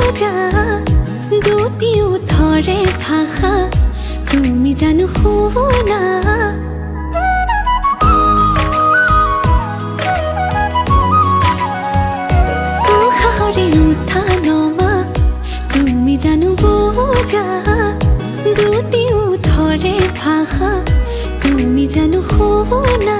বোঝা দুটিও থরে ভাষা তুমি জানো শুনা উশাহৰে উঠা নমা তুমি জানো বোঝা দুটিও থরে ভাষা তুমি জানো শুনা